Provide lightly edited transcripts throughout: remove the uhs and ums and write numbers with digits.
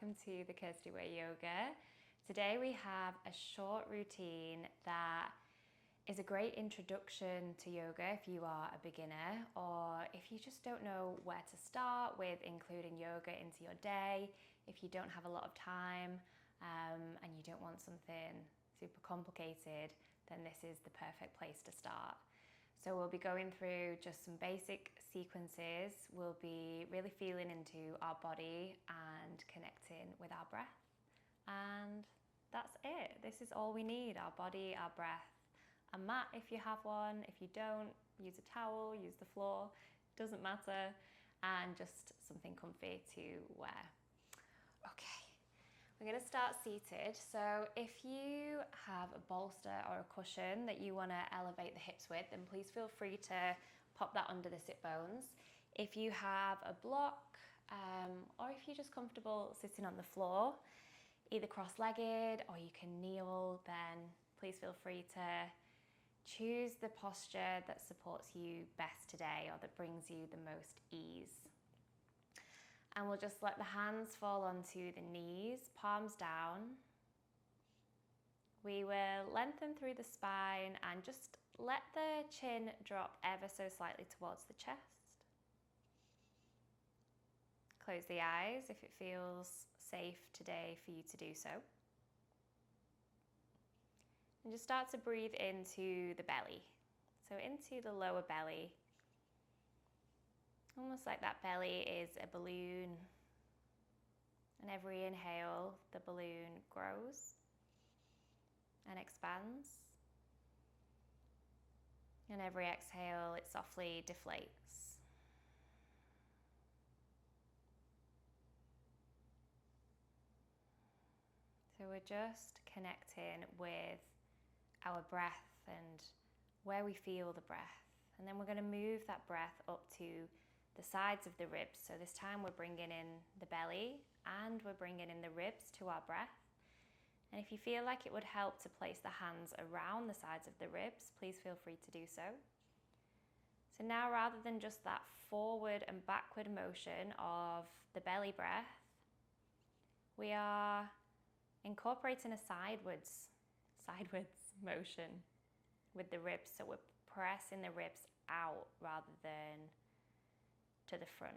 welcome to the Kirsty Way Yoga. Today we have a short routine that is a great introduction to yoga if you are a beginner, or if you just don't know where to start with including yoga into your day, if you don't have a lot of time and you don't want something super complicated, then this is the perfect place to start. So we'll be going through just some basic sequences. We'll be really feeling into our body and connecting with our breath. And that's it. This is all we need, our body, our breath. A mat if you have one. If you don't, use a towel, use the floor. It doesn't matter. And just something comfy to wear. Okay. We're going to start seated. So if you have a bolster or a cushion that you want to elevate the hips with, then please feel free to pop that under the sit bones. If you have a block, or if you're just comfortable sitting on the floor, either cross-legged or you can kneel, then please feel free to choose the posture that supports you best today or that brings you the most ease. And we'll just let the hands fall onto the knees, palms down. We will lengthen through the spine and just let the chin drop ever so slightly towards the chest. Close the eyes if it feels safe today for you to do so. And just start to breathe into the belly. So into the lower belly. Almost like that belly is a balloon, and every inhale the balloon grows and expands, and every exhale it softly deflates. So we're just connecting with our breath and where we feel the breath, and then we're going to move that breath up to the sides of the ribs. So this time we're bringing in the belly and we're bringing in the ribs to our breath. And if you feel like it would help to place the hands around the sides of the ribs, please feel free to do so. So now, rather than just that forward and backward motion of the belly breath, we are incorporating a sidewards motion with the ribs. So we're pressing the ribs out rather than to the front.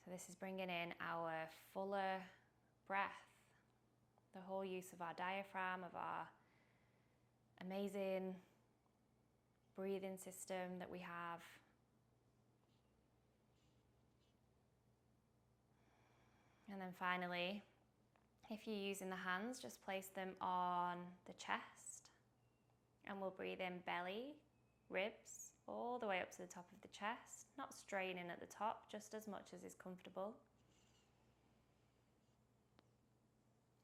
So this is bringing in our fuller breath, the whole use of our diaphragm, of our amazing breathing system that we have. And then finally, if you're using the hands, just place them on the chest. And we'll breathe in belly, ribs, all the way up to the top of the chest, not straining at the top, just as much as is comfortable.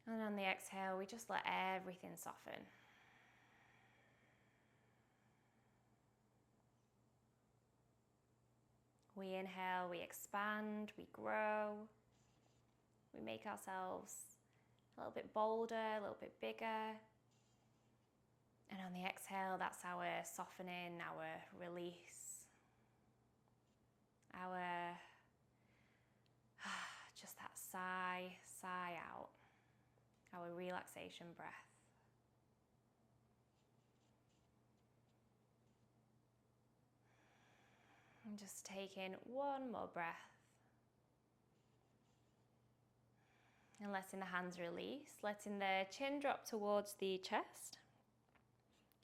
And on the exhale, we just let everything soften. We inhale, we expand, we grow. We make ourselves a little bit bolder, a little bit bigger. And on the exhale, that's our softening, our release, our just that sigh out, our relaxation breath. And just taking one more breath. And letting the hands release, letting the chin drop towards the chest.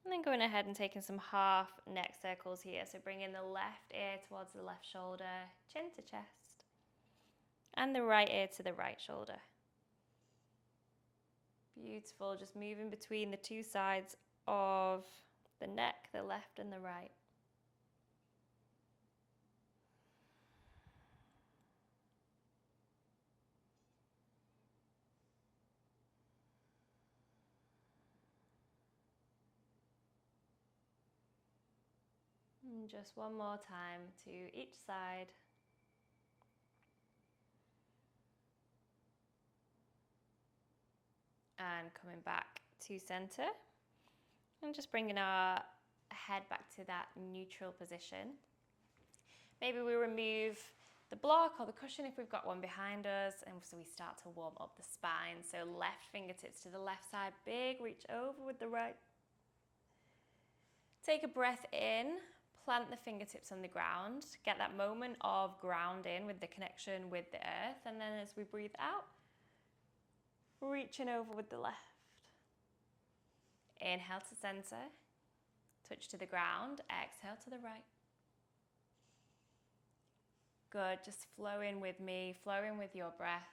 And then going ahead and taking some half neck circles here. So bringing the left ear towards the left shoulder, chin to chest. And the right ear to the right shoulder. Beautiful, just moving between the two sides of the neck, the left and the right. And just one more time to each side. And coming back to center. And just bringing our head back to that neutral position. Maybe we remove the block or the cushion if we've got one behind us, and so we start to warm up the spine. So left fingertips to the left side, big reach over with the right. Take a breath in, plant the fingertips on the ground, get that moment of grounding with the connection with the earth, and then as we breathe out, reaching over with the left. Inhale to center, touch to the ground, exhale to the right. Good, just flow in with me, flow in with your breath.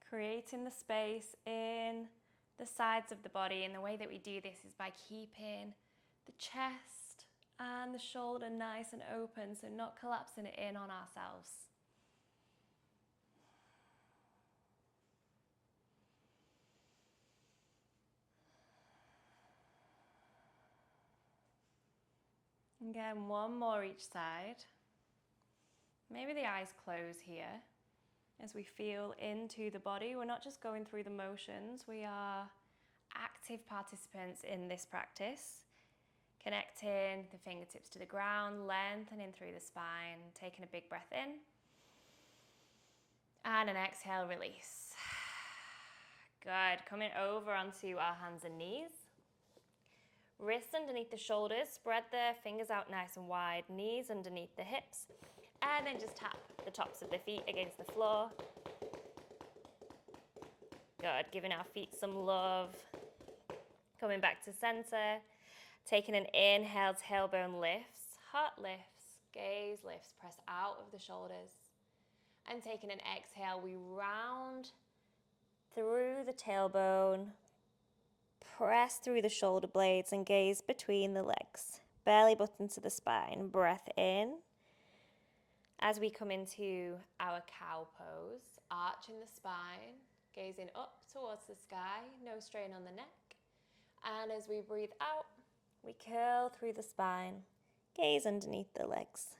Creating the space in the sides of the body, and the way that we do this is by keeping the chest and the shoulder nice and open, so not collapsing it in on ourselves. Again, one more each side. Maybe the eyes close here as we feel into the body. We're not just going through the motions, we are active participants in this practice. Connecting the fingertips to the ground, lengthening through the spine, taking a big breath in. And an exhale, release. Good, coming over onto our hands and knees. Wrists underneath the shoulders, spread the fingers out nice and wide, knees underneath the hips, and then just tap the tops of the feet against the floor. Good, giving our feet some love. Coming back to center, taking an inhale, tailbone lifts, heart lifts, gaze lifts, press out of the shoulders. And taking an exhale, we round through the tailbone, press through the shoulder blades and gaze between the legs. Belly button to the spine, breath in. As we come into our cow pose, arching the spine, gazing up towards the sky, no strain on the neck. And as we breathe out, we curl through the spine, gaze underneath the legs.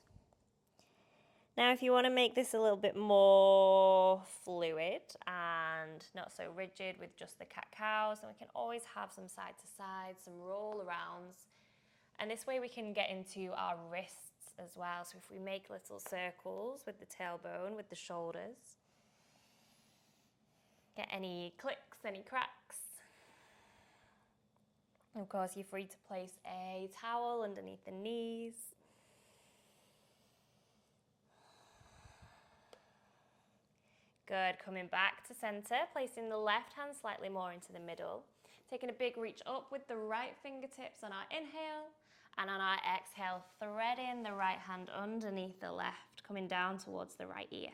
Now, if you want to make this a little bit more fluid and not so rigid with just the cat-cows, then we can always have some side to side, some roll arounds. And this way we can get into our wrists as well. So if we make little circles with the tailbone, with the shoulders, get any clicks, any cracks. Of course, you're free to place a towel underneath the knees. Good, coming back to center, placing the left hand slightly more into the middle. Taking a big reach up with the right fingertips on our inhale, and on our exhale, threading the right hand underneath the left, coming down towards the right ear.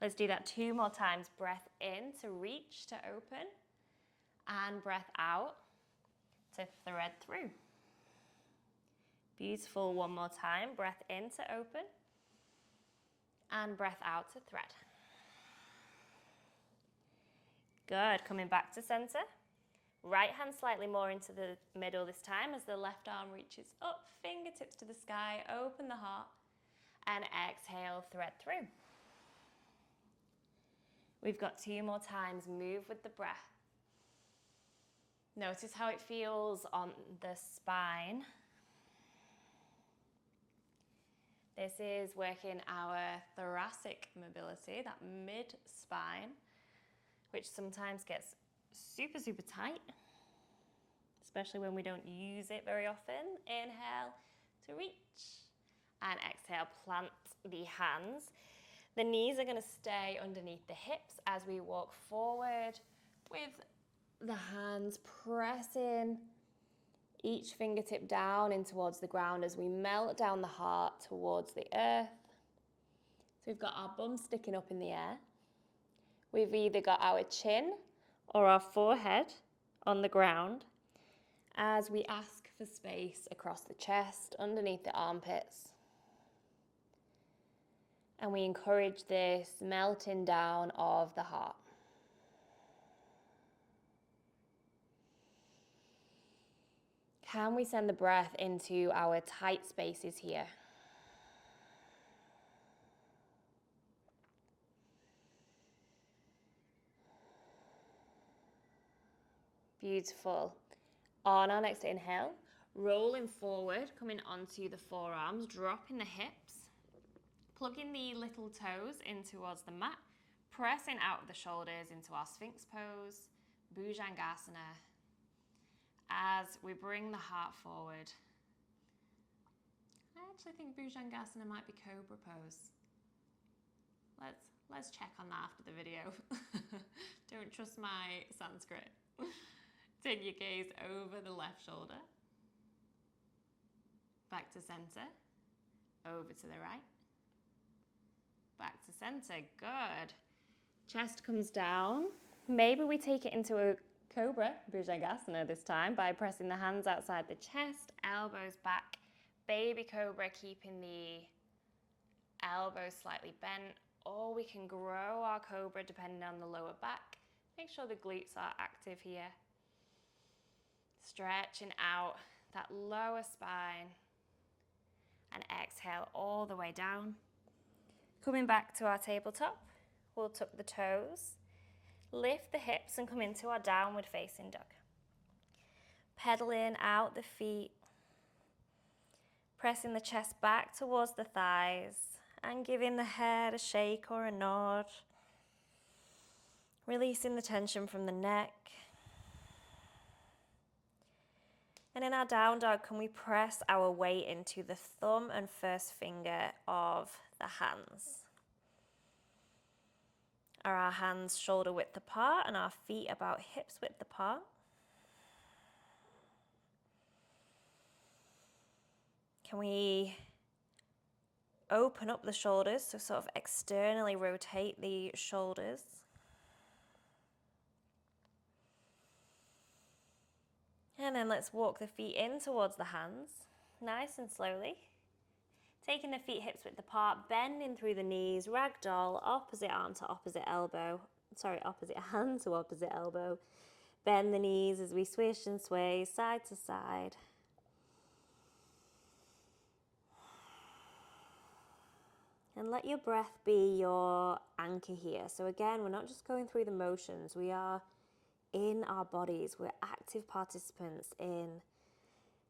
Let's do that 2 more times. Breath in to reach, to open, and breath out to thread through. Beautiful, 1 more time. Breath in to open, and breath out to thread. Good, coming back to center. Right hand slightly more into the middle this time as the left arm reaches up, fingertips to the sky, open the heart, and exhale, thread through. We've got 2 more times, move with the breath. Notice how it feels on the spine. This is working our thoracic mobility, that mid-spine, which sometimes gets super, super tight, especially when we don't use it very often. Inhale to reach, and exhale, plant the hands. The knees are going to stay underneath the hips as we walk forward with the hands pressing each fingertip down in towards the ground as we melt down the heart towards the earth. So we've got our bum sticking up in the air. We've either got our chin or our forehead on the ground as we ask for space across the chest, underneath the armpits. And we encourage this melting down of the heart. Can we send the breath into our tight spaces here? Beautiful. On our next inhale, Rolling forward, coming onto the forearms, dropping the hips, plugging the little toes in towards the mat, pressing out of the shoulders into our Sphinx pose, Bhujangasana, as we bring the heart forward. I actually think Bhujangasana might be Cobra pose. Let's check on that after the video. Don't trust my Sanskrit. Take your gaze over the left shoulder. Back to center. Over to the right. Back to center. Good. Chest comes down. Maybe we take it into a Cobra, Bhujangasana this time, by pressing the hands outside the chest, elbows back. Baby Cobra, keeping the elbows slightly bent. Or we can grow our Cobra depending on the lower back. Make sure the glutes are active here. Stretching out that lower spine. And exhale all the way down. Coming back to our tabletop, we'll tuck the toes, lift the hips and come into our downward facing dog. Pedaling out the feet, pressing the chest back towards the thighs and giving the head a shake or a nod. Releasing the tension from the neck. And in our down dog, can we press our weight into the thumb and first finger of the hands? Are our hands shoulder width apart and our feet about hips width apart? Can we open up the shoulders, so sort of externally rotate the shoulders? And then let's walk the feet in towards the hands, nice and slowly. Taking the feet hips width apart, bending through the knees, ragdoll, opposite arm to opposite elbow. Opposite hand to opposite elbow. Bend the knees as we swish and sway side to side. And let your breath be your anchor here. So again, we're not just going through the motions, we are in our bodies. We're active participants in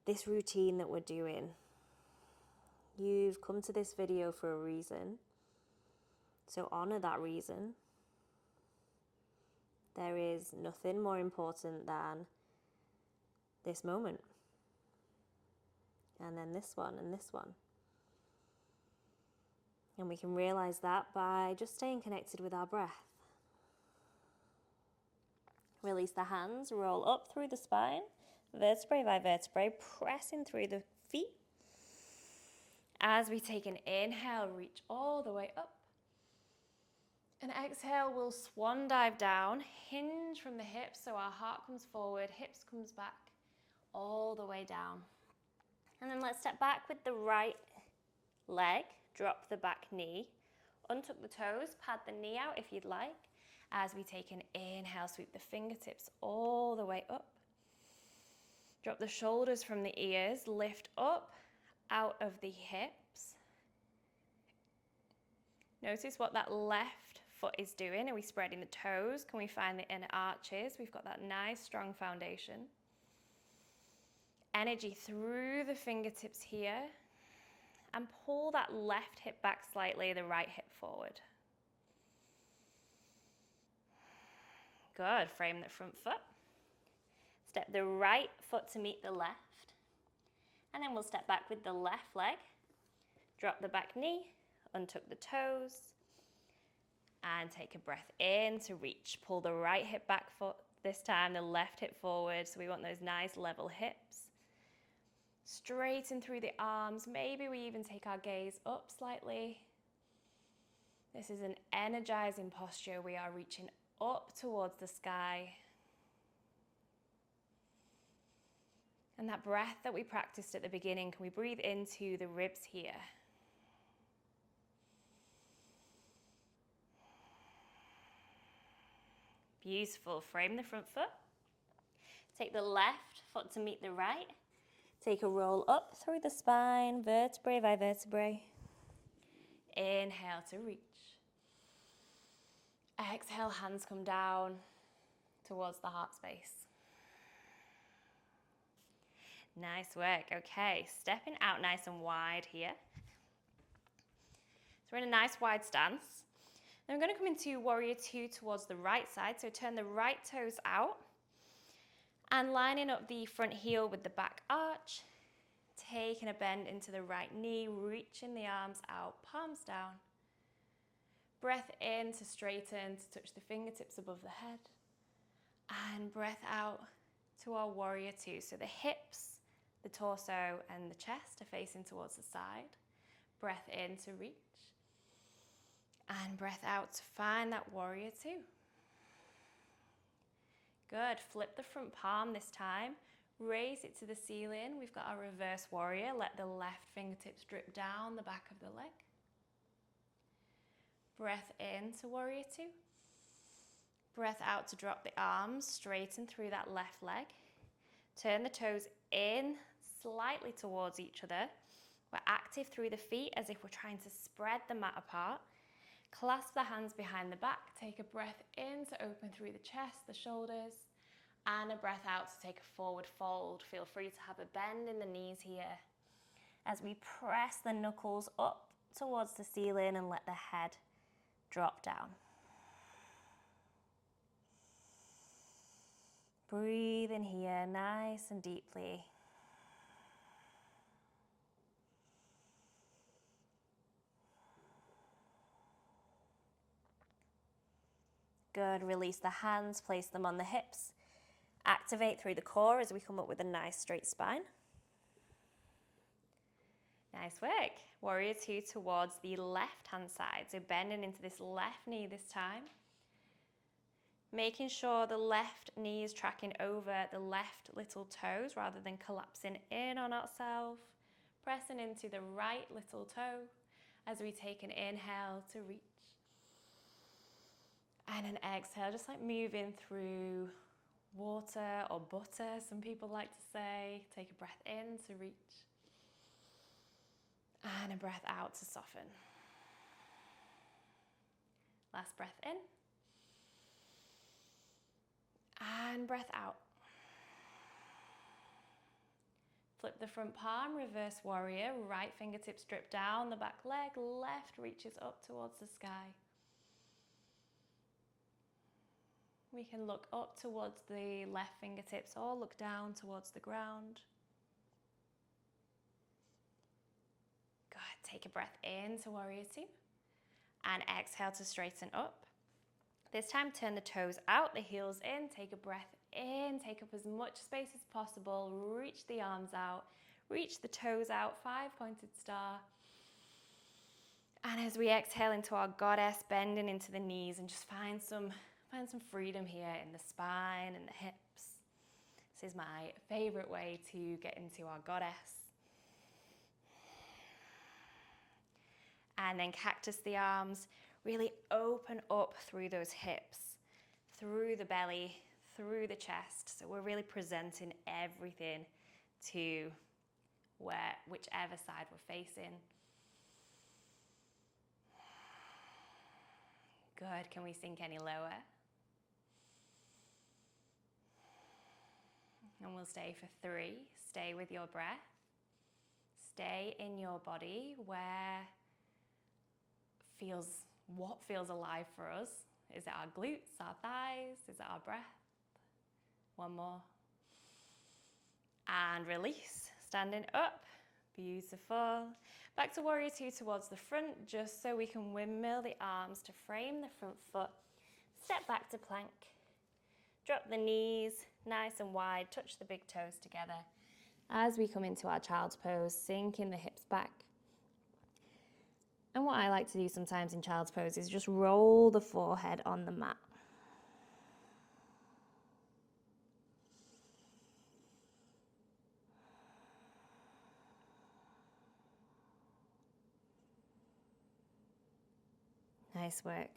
this routine that we're doing. You've come to this video for a reason, so honor that reason. There is nothing more important than this moment, and then this one, and this one. And we can realize that by just staying connected with our breath. Release the hands, roll up through the spine, vertebrae by vertebrae, pressing through the feet. As we take an inhale, reach all the way up. And exhale, we'll swan dive down, hinge from the hips so our heart comes forward, hips comes back, all the way down. And then let's step back with the right leg, drop the back knee, untuck the toes, pad the knee out if you'd like. As we take an inhale, sweep the fingertips all the way up. Drop the shoulders from the ears, lift up out of the hips. Notice what that left foot is doing. Are we spreading the toes? Can we find the inner arches? We've got that nice strong foundation. Energy through the fingertips here. And pull that left hip back slightly, the right hip forward. Good. Frame the front foot. Step the right foot to meet the left. And then we'll step back with the left leg. Drop the back knee, untuck the toes, and take a breath in to reach. Pull the right hip back foot, this time the left hip forward, so we want those nice level hips. Straighten through the arms. Maybe we even take our gaze up slightly. This is an energizing posture. We are reaching up towards the sky. And that breath that we practiced at the beginning, can we breathe into the ribs here? Beautiful. Frame the front foot. Take the left foot to meet the right. Take a roll up through the spine, vertebrae by vertebrae. Inhale to reach. Exhale, hands come down towards the heart space. Nice work. Okay, stepping out nice and wide here. So we're in a nice wide stance. Then we're going to come into warrior two towards the right side. So turn the right toes out and lining up the front heel with the back arch. Taking a bend into the right knee, reaching the arms out, palms down. Breath in to straighten, to touch the fingertips above the head. And breath out to our warrior two. So the hips, the torso and the chest are facing towards the side. Breath in to reach. And breath out to find that warrior two. Good. Flip the front palm this time. Raise it to the ceiling. We've got our reverse warrior. Let the left fingertips drip down the back of the leg. Breath in to warrior two. Breath out to drop the arms, straighten through that left leg. Turn the toes in slightly towards each other. We're active through the feet as if we're trying to spread the mat apart. Clasp the hands behind the back. Take a breath in to open through the chest, the shoulders. And a breath out to take a forward fold. Feel free to have a bend in the knees here as we press the knuckles up towards the ceiling and let the head drop down. Breathe in here nice and deeply. Good. Release the hands, place them on the hips. Activate through the core as we come up with a nice straight spine. Nice work. Warrior two towards the left hand side. So bending into this left knee this time. Making sure the left knee is tracking over the left little toes rather than collapsing in on ourselves. Pressing into the right little toe as we take an inhale to reach. And an exhale, just like moving through water or butter, some people like to say. Take a breath in to reach. And a breath out to soften. Last breath in. And breath out. Flip the front palm, reverse warrior. Right fingertips drip down the back leg. Left reaches up towards the sky. We can look up towards the left fingertips or look down towards the ground. Good. Take a breath in to warrior two. And exhale to straighten up. This time turn the toes out, the heels in. Take a breath in. Take up as much space as possible. Reach the arms out. Reach the toes out. 5-pointed star. And as we exhale into our goddess, bending into the knees and just find some freedom here in the spine and the hips. This is my favorite way to get into our goddess. And then cactus the arms. Really open up through those hips, through the belly, through the chest. So we're really presenting everything to whichever side we're facing. Good. Can we sink any lower? And we'll stay for 3. Stay with your breath. Stay in your body what feels alive for us. Is it our glutes, our thighs? Is it our breath? One more. And release. Standing up. Beautiful. Back to warrior two towards the front, just so we can windmill the arms to frame the front foot. Step back to plank. Drop the knees nice and wide. Touch the big toes together. As we come into our child's pose, sinking the hips back. And what I like to do sometimes in child's pose is just roll the forehead on the mat. Nice work.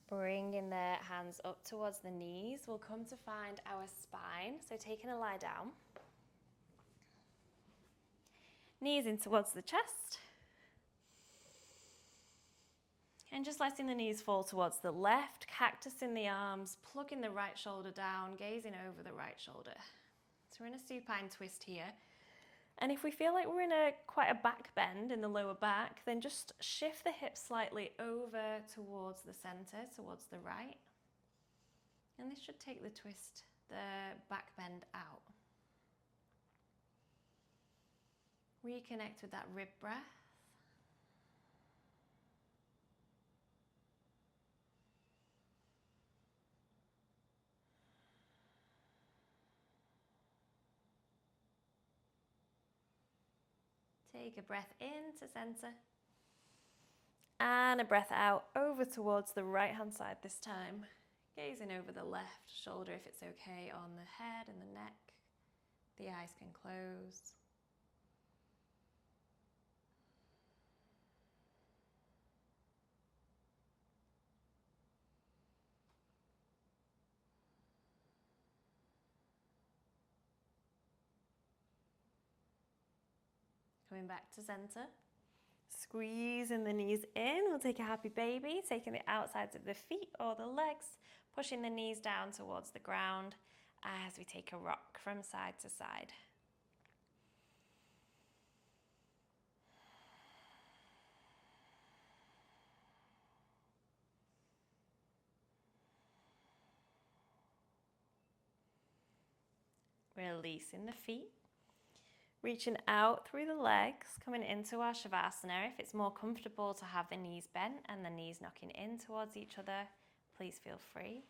Bringing the hands up towards the knees, we'll come to find our spine. So taking a lie down. Knees in towards the chest. And just letting the knees fall towards the left, cactus in the arms, plucking the right shoulder down, gazing over the right shoulder. So we're in a supine twist here. And if we feel like we're in quite a back bend in the lower back, then just shift the hips slightly over towards the center, towards the right. And this should take the twist, the back bend out. Reconnect with that rib breath. Take a breath in to center. And a breath out over towards the right hand side this time. Gazing over the left shoulder if it's okay, on the head and the neck. The eyes can close. Coming back to center. Squeezing the knees in. We'll take a happy baby, taking the outsides of the feet or the legs, pushing the knees down towards the ground as we take a rock from side to side. Releasing the feet. Reaching out through the legs, coming into our Shavasana. If it's more comfortable to have the knees bent and the knees knocking in towards each other, please feel free.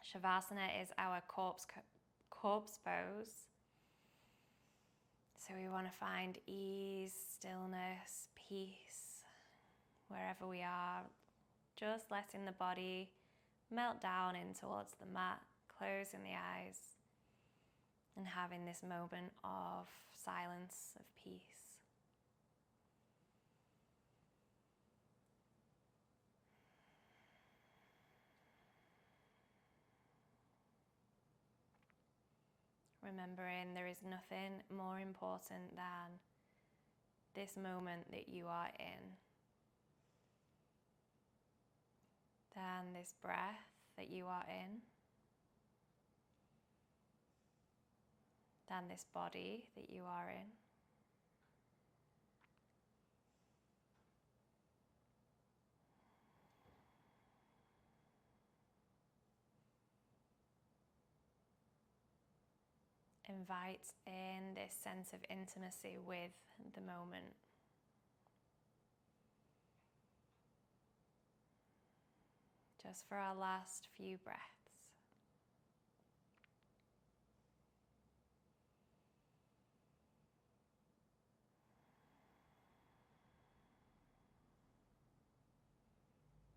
Shavasana is our corpse pose. So we want to find ease, stillness, peace, wherever we are. Just letting the body melt down in towards the mat, closing the eyes, and having this moment of silence, of peace. Remembering there is nothing more important than this moment that you are in, than this breath that you are in, than this body that you are in. Invite in this sense of intimacy with the moment. Just for our last few breaths.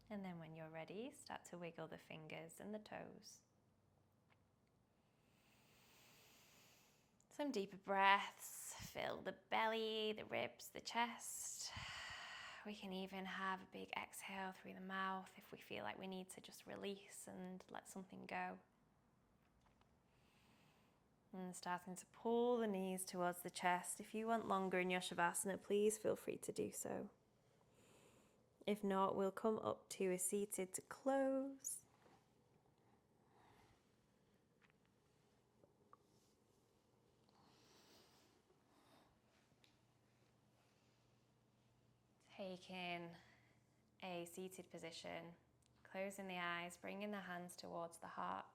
And then when you're ready, start to wiggle the fingers and the toes. Some deeper breaths, fill the belly, the ribs, the chest. We can even have a big exhale through the mouth if we feel like we need to just release and let something go. And starting to pull the knees towards the chest. If you want longer in your Shavasana, please feel free to do so. If not, we'll come up to a seated to close. Taking a seated position, closing the eyes, bringing the hands towards the heart.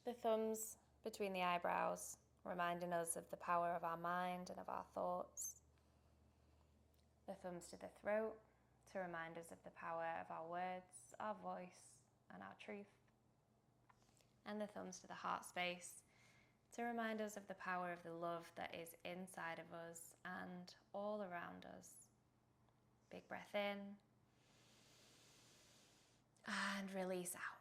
The thumbs between the eyebrows, reminding us of the power of our mind and of our thoughts. The thumbs to the throat, to remind us of the power of our words, our voice, and our truth. And the thumbs to the heart space, to remind us of the power of the love that is inside of us and all around us. Big breath in and release out.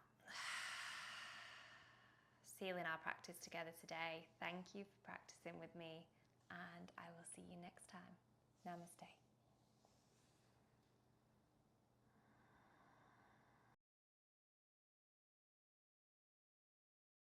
Sealing our practice together today. Thank you for practicing with me, and I will see you next time. Namaste.